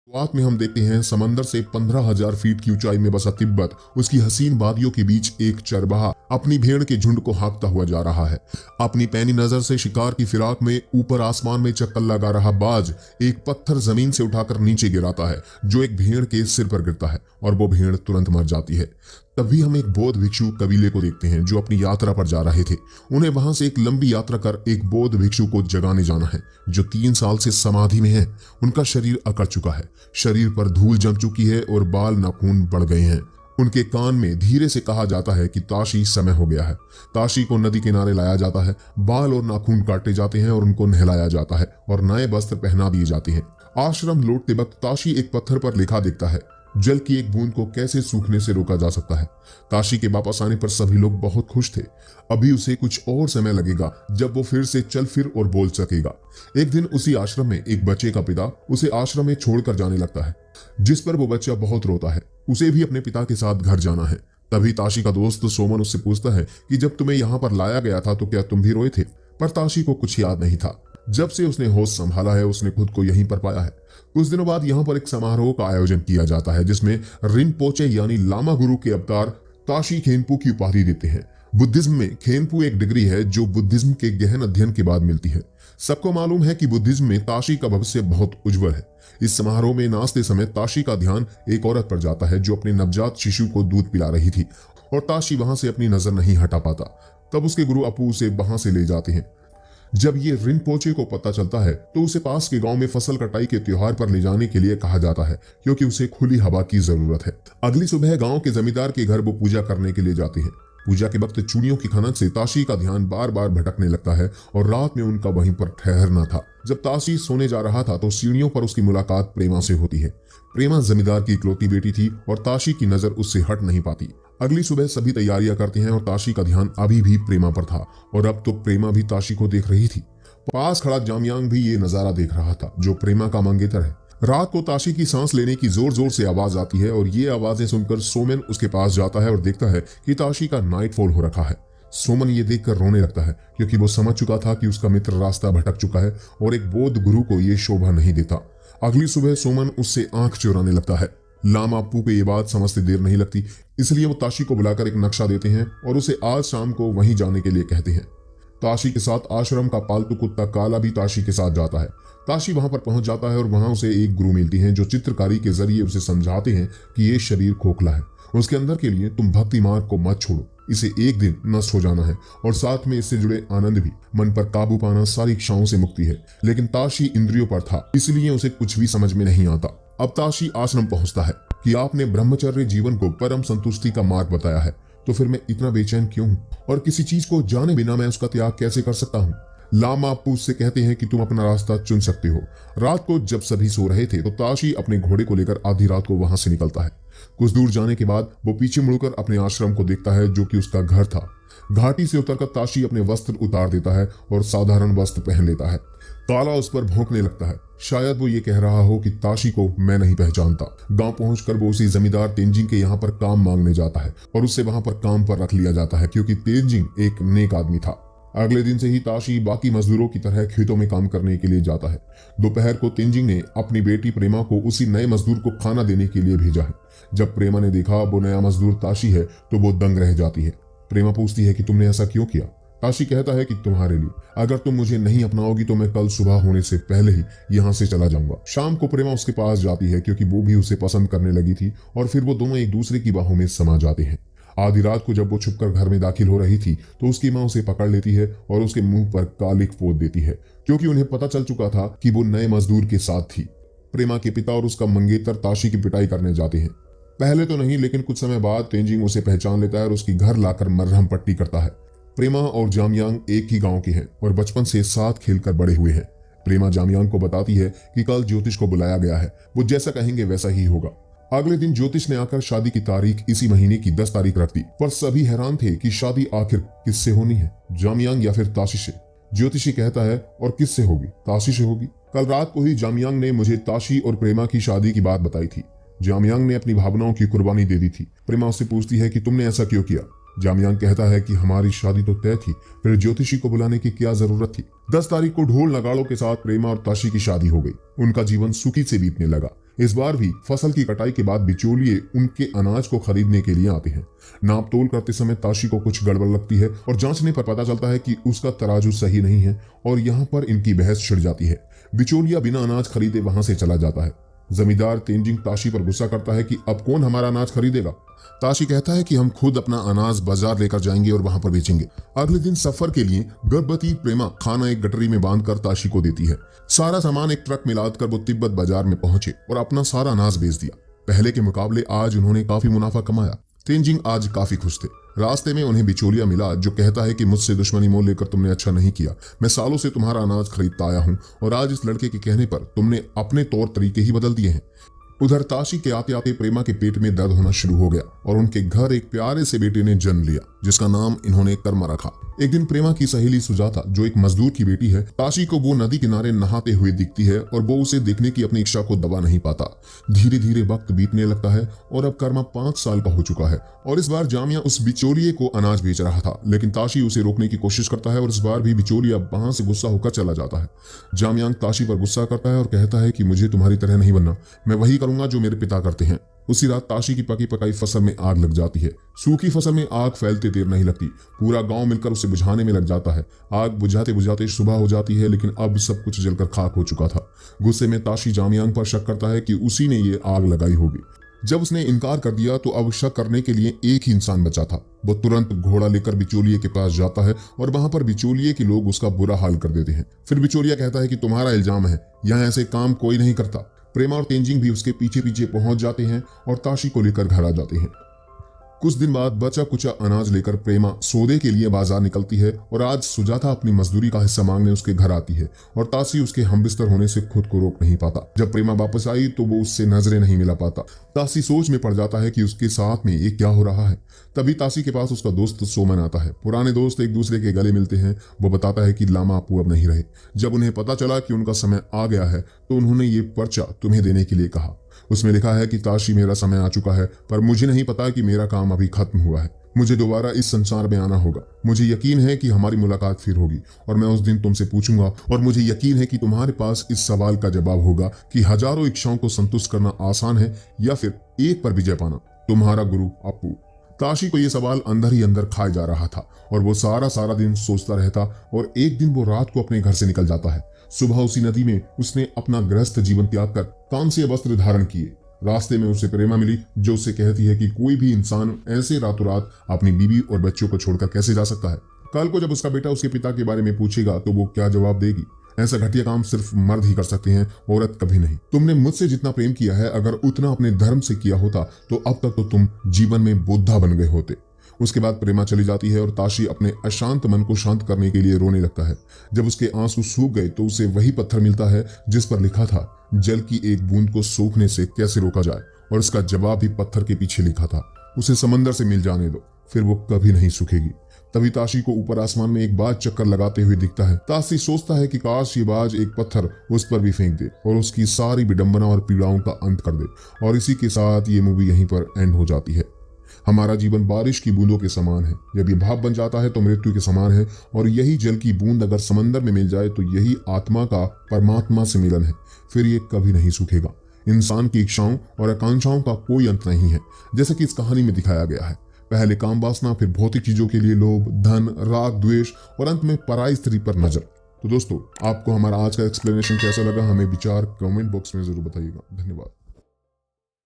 शुरुआत में हम देखते हैं समंदर से 15,000 फीट की ऊंचाई में बसा तिब्बत उसकी हसीन वादियों के बीच एक चरवाहा अपनी भेड़ के झुंड को हाँकता हुआ जा रहा है। अपनी पैनी नजर से शिकार की फिराक में ऊपर आसमान में चक्कर लगा रहा बाज एक पत्थर जमीन से उठाकर नीचे गिराता है जो एक भेड़ के सिर पर गिरता है और वो भेड़ तुरंत मर जाती है। तभी हम एक बौद्ध भिक्षु कबीले को देखते हैं जो अपनी यात्रा पर जा रहे थे। उन्हें वहां से एक लंबी यात्रा कर एक बौद्ध भिक्षु को जगाने जाना है जो 3 साल से समाधि में है। उनका शरीर अकड़ चुका है, शरीर पर धूल जम चुकी है और बाल नाखून बढ़ गए हैं। उनके कान में धीरे से कहा जाता है कि ताशी समय हो गया है। ताशी को नदी किनारे लाया जाता है, बाल और नाखून काटे जाते हैं और उनको नहलाया जाता है और नए वस्त्र पहना दिए जाते हैं। आश्रम लौटते वक्त ताशी एक पत्थर पर लिखा देखता है, जल की एक बूंद को कैसे सूखने से रोका जा सकता है। ताशी के वापस आने पर सभी लोग बहुत खुश थे। अभी उसे कुछ और समय लगेगा जब वो फिर से चल फिर और बोल सकेगा। एक दिन उसी आश्रम में एक बच्चे का पिता उसे आश्रम में छोड़कर जाने लगता है, जिस पर वो बच्चा बहुत रोता है। उसे भी अपने पिता के साथ घर जाना है। तभी ताशी का दोस्त सोमन उससे पूछता है कि जब तुम्हें यहाँ पर लाया गया था तो क्या तुम भी रोए थे? पर ताशी को कुछ याद नहीं था। जब से उसने होश संभाला है उसने खुद को यहीं पर पाया है। कुछ दिनों बाद यहाँ पर एक समारोह का आयोजन किया जाता है जिसमें रिनपोचे यानी लामा गुरु के अवतार ताशी खेनपू की उपाधि देते हैं। बुद्धिज्म में खेनपू एक डिग्री है जो बुद्धिज्म के गहन अध्ययन के बाद मिलती है। सबको मालूम है कि बुद्धिज्म में ताशी का भविष्य बहुत उज्जवल है। इस समारोह में नाचते समय ताशी का ध्यान एक औरत पर जाता है जो अपने नवजात शिशु को दूध पिला रही थी और ताशी वहां से अपनी नजर नहीं हटा पाता। तब उसके गुरु अपू उसे वहां से ले जाते हैं। जब ये रिनपोचे को पता चलता है तो उसे पास के गांव में फसल कटाई के त्योहार पर ले जाने के लिए कहा जाता है क्योंकि उसे खुली हवा की जरूरत है। अगली सुबह गांव के जमींदार के घर वो पूजा करने के लिए जाते हैं। पूजा के वक्त चूड़ियों की खनक से ताशी का ध्यान बार बार भटकने लगता है और रात में उनका वहीं पर ठहरना था। जब ताशी सोने जा रहा था तो सीढ़ियों पर उसकी मुलाकात प्रेमा से होती है। प्रेमा जमींदार की इकलौती बेटी थी और ताशी की नजर उससे हट नहीं पाती। अगली सुबह सभी तैयारियां करते हैं और ताशी का ध्यान अभी भी प्रेमा पर था और अब तो प्रेमा भी ताशी को देख रही थी। पास खड़ा जामयांग भी ये नजारा देख रहा था जो प्रेमा का मंगेतर है। रात को ताशी की सांस लेने की जोर जोर से आवाज आती है और ये आवाजें सुनकर सोमन उसके पास जाता है और देखता है कि ताशी का नाइटफॉल हो रखा है। सोमन ये देखकर रोने लगता है क्योंकि वो समझ चुका था कि उसका मित्र रास्ता भटक चुका है और एक बौद्ध गुरु को ये शोभा नहीं देता। अगली सुबह सोमन उससे आंख चुराने लगता है। लामा अप्पू को ये बात समझते देर नहीं लगती, इसलिए वो ताशी को बुलाकर एक नक्शा देते हैं और उसे आज शाम को वहीं जाने के लिए कहते हैं। ताशी के साथ आश्रम का पालतू कुत्ता काला भी ताशी के साथ जाता है। ताशी वहां पर पहुंच जाता है और वहां उसे एक गुरु मिलती है जो चित्रकारी के जरिए उसे समझाते हैं कि ये शरीर खोखला है, उसके अंदर के लिए तुम भक्ति मार्ग को मत छोड़ो, इसे एक दिन नष्ट हो जाना है और साथ में इससे जुड़े आनंद भी। मन पर काबू पाना सारी इच्छाओं से मुक्ति है। लेकिन ताशी इंद्रियों पर था, इसलिए उसे कुछ भी समझ में नहीं आता। अब ताशी आश्रम पहुंचता है कि आपने ब्रह्मचर्य जीवन को परम संतुष्टि का मार्ग बताया है, तो फिर मैं इतना बेचैन क्यों हूं और किसी चीज को जाने बिना मैं उसका त्याग कैसे कर सकता हूं? लामा अप्पू से कहते हैं कि तुम अपना रास्ता चुन सकते हो। रात को जब सभी सो रहे थे तो ताशी अपने घोड़े को लेकर आधी रात को वहां से निकलता है। कुछ दूर जाने के बाद वो पीछे मुड़कर अपने आश्रम को देखता है जो कि उसका घर था। घाटी से उतरकर ताशी अपने वस्त्र उतार देता है और साधारण वस्त्र पहन लेता है। काला उस पर भौंकने लगता है। शायद वो ये कह रहा हो कि ताशी को मैं नहीं पहचानता। गांव पहुंचकर वो उसी जमींदार तेंजिंग के यहाँ पर काम मांगने जाता है और उससे वहां पर काम पर रख लिया जाता है क्योंकि तेंजिंग एक नेक आदमी था। अगले दिन से ही ताशी बाकी मजदूरों की तरह खेतों में काम करने के लिए जाता है। दोपहर को तेंजिंग ने अपनी बेटी प्रेमा को उसी नए मजदूर को खाना देने के लिए भेजा है। जब प्रेमा ने देखा वो नया मजदूर ताशी है तो वो दंग रह जाती है। प्रेमा पूछती है कि तुमने ऐसा क्यों किया? ताशी कहता है कि तुम्हारे लिए, अगर तुम मुझे नहीं अपनाओगी तो मैं कल सुबह होने से पहले ही यहाँ से चला जाऊंगा। शाम को प्रेमा उसके पास जाती है क्योंकि वो भी उसे पसंद करने लगी थी और फिर वो दोनों एक दूसरे की बाहों में समा जाते हैं। आधी रात को जब वो छुपकर घर में दाखिल हो रही थी तो उसकी माँ उसे पकड़ लेती है और उसके मुंह पर कालिक पोत देती है क्योंकि उन्हें पता चल चुका था कि वो नए मजदूर के साथ थी। प्रेमा के पिता और उसका मंगेतर ताशी की पिटाई करने जाते हैं। पहले तो नहीं, लेकिन कुछ समय बाद तेंजिंग उसे पहचान लेता है और उसकी घर लाकर मरहम पट्टी करता है। प्रेमा और जामयांग एक ही गांव के हैं और बचपन से साथ खेलकर बड़े हुए हैं। प्रेमा जामयांग को बताती है कि कल ज्योतिष को बुलाया गया है, वो जैसा कहेंगे वैसा ही होगा। अगले दिन ज्योतिष ने आकर शादी की तारीख इसी महीने की 10 तारीख रख दी, पर सभी हैरान थे कि शादी आखिर किससे होनी है, जामयांग या फिर ताशी से। ज्योतिषी कहता है और किससे होगी? ताशी से होगी। कल रात को ही जामयांग ने मुझे ताशी और प्रेमा की शादी की बात बताई थी। जामयांग ने अपनी भावनाओं की कुर्बानी दे दी थी। प्रेमा उससे पूछती है कि तुमने ऐसा क्यों किया? जामयांग कहता है कि हमारी शादी तो तय थी, फिर ज्योतिषी को बुलाने की क्या जरूरत थी। 10 तारीख को ढोल नगाड़ों के साथ प्रेमा और ताशी की शादी हो गई। उनका जीवन सुखी से बीतने लगा। इस बार भी फसल की कटाई के बाद बिचौलिए उनके अनाज को खरीदने के लिए आते हैं। नाप तोल करते समय ताशी को कुछ गड़बड़ लगती है और जांचने पर पता चलता है कि उसका तराजू सही नहीं है और यहाँ पर इनकी बहस छिड़ जाती है। बिचौलिया बिना अनाज खरीदे वहां से चला जाता है। जमींदार तेंजिंग ताशी पर गुस्सा करता है कि अब कौन हमारा अनाज खरीदेगा। ताशी कहता है कि हम खुद अपना अनाज बाजार लेकर जाएंगे और वहां पर बेचेंगे। अगले दिन सफर के लिए गर्भवती प्रेमा खाना एक गठरी में बांधकर ताशी को देती है। सारा सामान एक ट्रक में लादकर वो तिब्बत बाजार में पहुंचे और अपना सारा अनाज बेच दिया। पहले के मुकाबले आज उन्होंने काफी मुनाफा कमाया। तेंजिंग आज काफी खुश थे। रास्ते में उन्हें बिचौलिया मिला जो कहता है कि मुझसे दुश्मनी मोल लेकर तुमने अच्छा नहीं किया। मैं सालों से तुम्हारा अनाज खरीदता आया हूं और आज इस लड़के के कहने पर तुमने अपने तौर तरीके ही बदल दिए हैं। उधर ताशी के आते आते प्रेमा के पेट में दर्द होना शुरू हो गया और उनके घर एक प्यारे से बेटे ने जन्म लिया जिसका नाम इन्होंने कर्मा रखा। एक दिन प्रेमा की सहेली सुजाता जो एक मजदूर की बेटी है, ताशी को वो नदी किनारे नहाते हुए दिखती है और वो उसे देखने की अपनी इच्छा को दबा नहीं पाता। धीरे धीरे वक्त बीतने लगता है और अब कर्मा 5 साल का हो चुका है और इस बार जामिया उस बिचौलिए को अनाज बेच रहा था, लेकिन ताशी उसे रोकने की कोशिश करता है और इस बार भी बिचौलिया वहां से गुस्सा होकर चला जाता है। जामियांग ताशी पर गुस्सा करता है और कहता है कि मुझे तुम्हारी तरह नहीं बनना, मैं वही करूंगा जो मेरे पिता करते हैं। उसी रात ताशी की पकी पकाई फसल में आग लग जाती है। सूखी फसल में आग फैलते देर नहीं लगती, पूरा गांव मिलकर उसे बुझाने में लग जाता है। आग बुझाते बुझाते सुबह हो जाती है, लेकिन अब सब कुछ जलकर खाक हो चुका था। गुस्से में ताशी जामियांग पर शक करता है कि उसी ने ये आग लगाई होगी। जब उसने इनकार कर दिया तो अब शक करने के लिए एक ही इंसान बचा था। वो तुरंत घोड़ा लेकर बिचौलिए के पास जाता है और वहां पर बिचौलिए के लोग उसका बुरा हाल कर देते हैं। फिर बिचौलिया कहता है कि तुम्हारा इल्जाम है, यहाँ ऐसे काम कोई नहीं करता। प्रेमा और तेंजिंग भी उसके पीछे पीछे पहुंच जाते हैं और ताशी को लेकर घर आ जाते हैं। कुछ दिन बाद बचा कुचा अनाज लेकर प्रेमा सौदे के लिए बाजार निकलती है और आज सुजाता अपनी मजदूरी का हिस्सा मांगने उसके घर आती है और ताशी उसके हमबिस्तर होने से खुद को रोक नहीं पाता। जब प्रेमा वापस आई तो वो उससे नजरें नहीं मिला पाता। ताशी सोच में पड़ जाता है कि उसके साथ में ये क्या हो रहा है। तभी ताशी के पास उसका दोस्त सोमन आता है। पुराने दोस्त एक दूसरे के गले मिलते हैं। वो बताता है कि लामा आपू अब नहीं रहे। जब उन्हें पता चला कि उनका समय आ गया है तो उन्होंने ये पर्चा तुम्हें देने के लिए कहा। उसमें लिखा है कि ताशी मेरा समय आ चुका है, पर मुझे नहीं पता कि मेरा काम अभी खत्म हुआ है। मुझे दोबारा इस संसार में आना होगा। मुझे यकीन है कि हमारी मुलाकात फिर होगी और मैं उस दिन तुमसे पूछूंगा और मुझे यकीन है कि तुम्हारे पास इस सवाल का जवाब होगा कि हजारों इच्छाओं को संतुष्ट करना आसान है या फिर एक पर विजय पाना। तुम्हारा गुरु अपू। ताशी को यह सवाल अंदर ही अंदर खाए जा रहा था और वो सारा दिन सोचता रहता और एक दिन वो रात को अपने घर से निकल जाता है। सुबह उसी नदी में उसने अपना गृहस्थ जीवन त्याग कर कांस्य वस्त्र धारण किए। रास्ते में उसे प्रेमा मिली जो उसे कहती है कि कोई भी इंसान ऐसे रातों रात अपनी बीवी और बच्चों को छोड़कर कैसे जा सकता है। कल को जब उसका बेटा उसके पिता के बारे में पूछेगा तो वो क्या जवाब देगी। ऐसा घटिया काम सिर्फ मर्द ही कर सकते हैं, औरत कभी नहीं। तुमने मुझसे जितना प्रेम किया है अगर उतना अपने धर्म से किया होता तो अब तक तो तुम जीवन में बुद्धा बन गए होते। उसके बाद प्रेमा चली जाती है और ताशी अपने अशांत मन को शांत करने के लिए रोने लगता है। जब उसके आंसू सूख गए तो उसे वही पत्थर मिलता है जिस पर लिखा था जल की एक बूंद को सूखने से कैसे रोका जाए, और इसका जवाब भी पत्थर के पीछे लिखा था, उसे समंदर से मिल जाने दो, फिर वो कभी नहीं सूखेगी। तभी ताशी को ऊपर आसमान में एक बाज चक्कर लगाते हुए दिखता है। ताशी सोचता है कि काश ये बाज एक पत्थर उस पर भी फेंक दे और उसकी सारी विडंबना और पीड़ाओं का अंत कर दे। और इसी के साथ ये मूवी यहीं पर एंड हो जाती है। हमारा जीवन बारिश की बूंदों के समान है। जब ये भाप बन जाता है तो मृत्यु के समान है, और यही जल की बूंद अगर समंदर में मिल जाए तो यही आत्मा का परमात्मा से मिलन है। फिर ये कभी नहीं सूखेगा। इंसान की इच्छाओं और आकांक्षाओं का कोई अंत नहीं है, जैसे कि इस कहानी में दिखाया गया है। पहले काम वासना, फिर भौतिक चीजों के लिए लोभ, धन, राग, द्वेष और अंत में पराई स्त्री पर नजर। तो दोस्तों, आपको हमारा आज का एक्सप्लेनेशन कैसा लगा हमें विचार कमेंट बॉक्स में जरूर बताइएगा। धन्यवाद।